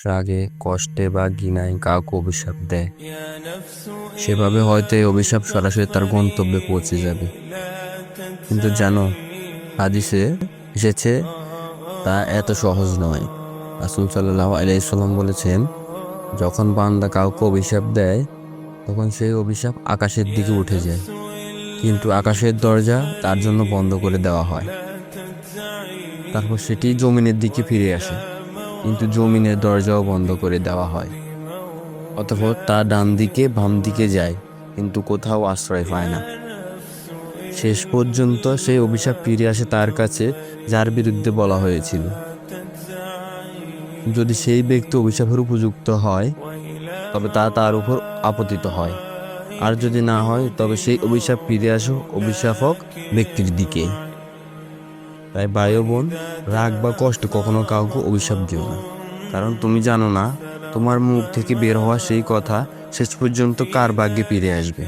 রাগে, কষ্টে বা ঘৃণায় কাউকে অভিশাপ দেয়, সেভাবে হয়তো এই অভিশাপ সরাসরি তার গন্তব্যে পৌঁছে যাবে। কিন্তু জানো, হাদিসে এসেছে তা এত সহজ নয়। রাসূল সাল্লাল্লাহু আলাইহি সাল্লাম বলেছেন, যখন বান্দা কাউকে অভিশাপ দেয় তখন সেই অভিশাপ আকাশের দিকে উঠে যায়, কিন্তু আকাশের দরজা তার জন্য বন্ধ করে দেওয়া হয়। তারপর সেটি জমিনের দিকে ফিরে আসে, কিন্তু জমিনের দরজাও বন্ধ করে দেওয়া হয়। অতঃপর তা ডান দিকে বাম দিকে যায়, কিন্তু কোথাও আশ্রয় পায় না। শেষ পর্যন্ত সেই অভিশাপ ফিরে আসে তার কাছে যার বিরুদ্ধে বলা হয়েছিল। যদি সেই ব্যক্তি অভিশাপের উপযুক্ত হয় তবে তা তার উপর আপতিত হয়, আর যদি না হয় তবে সেই অভিশাপ ফিরে আসে অভিশাপক ব্যক্তির দিকে। তাই ভাই ও বোন, রাগ বা কষ্ট কখনো কাউকে অভিশাপ দিও না, কারণ তুমি জানো না তোমার মুখ থেকে বের হওয়া সেই কথা শেষ পর্যন্ত কার ভাগ্যে ফিরে আসবে।